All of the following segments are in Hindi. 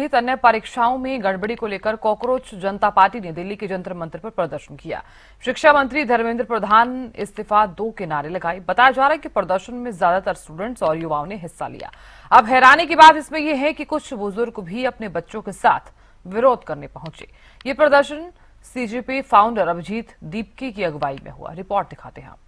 सहित अन्य परीक्षाओं में गड़बड़ी को लेकर कॉकरोच जनता पार्टी ने दिल्ली के जंतर मंतर पर प्रदर्शन किया। शिक्षा मंत्री धर्मेंद्र प्रधान इस्तीफा दो के नारे लगाए। बताया जा रहा है कि प्रदर्शन में ज्यादातर स्टूडेंट्स और युवाओं ने हिस्सा लिया। अब हैरानी की बात इसमें यह है कि कुछ बुजुर्ग भी अपने बच्चों के साथ विरोध करने पहुंचे। ये प्रदर्शन सीजेपी फाउंडर अभिजीत दीपके की अगुवाई में हुआ। रिपोर्ट दिखाते हैं आपको।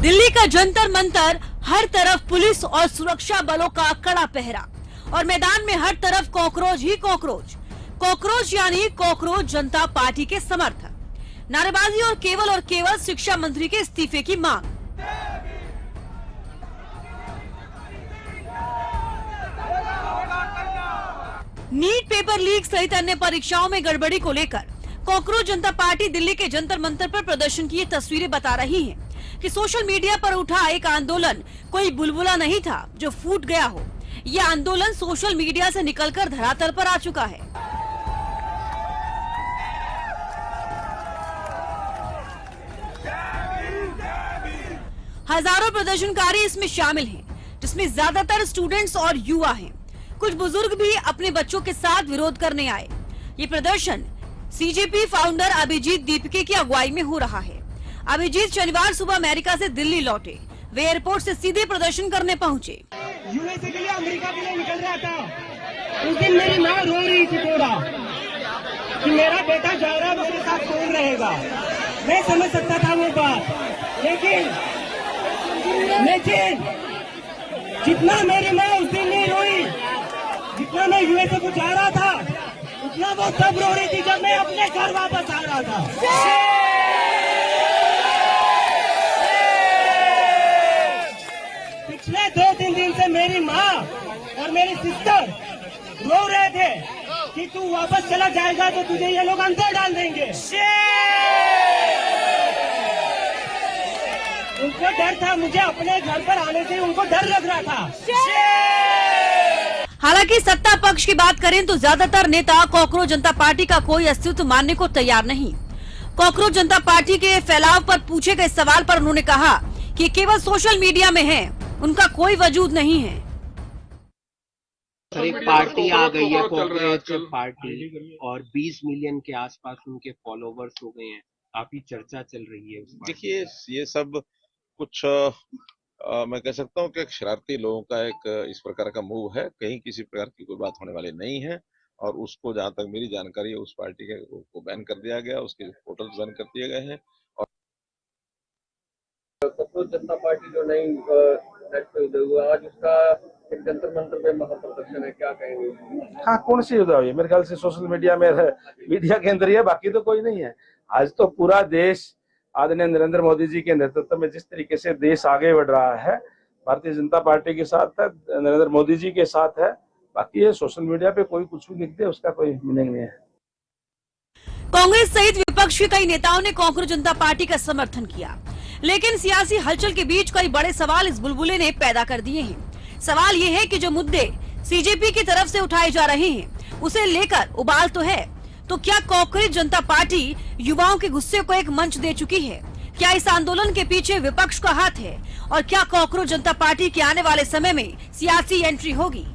दिल्ली का जंतर मंतर, हर तरफ पुलिस और सुरक्षा बलों का कड़ा पहरा और मैदान में हर तरफ कॉकरोच ही कॉकरोच। कॉकरोच यानी कॉकरोच जनता पार्टी के समर्थक। नारेबाजी और केवल शिक्षा मंत्री के इस्तीफे की मांग। नीट पेपर लीक सहित अन्य परीक्षाओं में गड़बड़ी को लेकर कॉकरोच जनता पार्टी दिल्ली के जंतर मंतर पर प्रदर्शन की ये तस्वीरें बता रही हैं कि सोशल मीडिया पर उठा एक आंदोलन कोई बुलबुला नहीं था जो फूट गया हो। ये आंदोलन सोशल मीडिया से निकलकर धरातल पर आ चुका है। हजारों प्रदर्शनकारी इसमें शामिल हैं, जिसमें ज्यादातर स्टूडेंट्स और युवा हैं। कुछ बुजुर्ग भी अपने बच्चों के साथ विरोध करने आए। ये प्रदर्शन सीजेपी फाउंडर अभिजीत दीपके की अगुवाई में हो रहा है। अभिजीत शनिवार सुबह अमेरिका से दिल्ली लौटे। वे एयरपोर्ट से सीधे प्रदर्शन करने पहुंचे। यूएसए के लिए, अमेरिका के लिए निकल रहा था। उस दिन मेरी माँ रो रही थी थोड़ा कि मेरा बेटा जा रहा मेरे साथ कौन रहेगा। मैं समझ सकता था वो बात, लेकिन जितना मेरी माँ उस दिन नहीं रोई, जितना मैं यूएसए को जा रहा था, उतना वो तब रो रही थी जब मैं अपने घर वापस आ रहा था। पिछले 2-3 दिन से मेरी माँ और मेरी सिस्टर रो रहे थे कि तू वापस चला जाएगा तो तुझे ये लोग अंदर डाल देंगे। उनको डर था, मुझे अपने घर पर आने से उनको डर लग रहा था। हालांकि सत्ता पक्ष की बात करें तो ज्यादातर नेता कॉकरोच जनता पार्टी का कोई अस्तित्व मानने को तैयार नहीं। कॉकरोच जनता पार्टी के फैलाव पर पूछे गए सवाल पर उन्होंने कहा कि केवल सोशल मीडिया में है, उनका कोई वजूद नहीं है। एक पार्टी आ गई है, कॉकरोच पार्टी, और 20 मिलियन के आसपास उनके फॉलोवर्स हो गए हैं। काफी चर्चा चल रही है। देखिए, ये सब कुछ मैं कह सकता हूँ कि शरारती लोगों का एक इस प्रकार का मूव है। कहीं किसी प्रकार की कोई बात होने वाली नहीं है, और उसको जहाँ तक मेरी जानकारी है उस पार्टी के को बैन कर दिया गया, उसके पोर्टल्स बैन कर दिए गए हैं। और कॉकरोच जनता पार्टी जो नई आज उसका एक जंतर मंतर पे महाप्रदर्शन है, क्या कहेंगे? हाँ, कौन सी उदय हुई? मेरे ख्याल से सोशल मीडिया में मीडिया के अंदर ही है, बाकी तो कोई नहीं है। आज तो पूरा देश आदरणीय नरेंद्र मोदी जी के नेतृत्व में जिस तरीके से देश आगे बढ़ रहा है, भारतीय जनता पार्टी के साथ है, नरेंद्र मोदी जी के साथ है। बाकी ये सोशल मीडिया पे कोई कुछ भी लिख दे, उसका कोई मीनिंग नहीं है। कांग्रेस सहित विपक्ष के कई नेताओं ने कॉकरोच जनता पार्टी का समर्थन किया, लेकिन सियासी हलचल के बीच कई बड़े सवाल इस बुलबुले ने पैदा कर दिए हैं। सवाल ये है कि जो मुद्दे सीजेपी की तरफ से उठाए जा रहे हैं, उसे लेकर उबाल तो है, तो क्या कॉकरोच जनता पार्टी युवाओं के गुस्से को एक मंच दे चुकी है? क्या इस आंदोलन के पीछे विपक्ष का हाथ है? और क्या कॉकरोच जनता पार्टी के आने वाले समय में सियासी एंट्री होगी?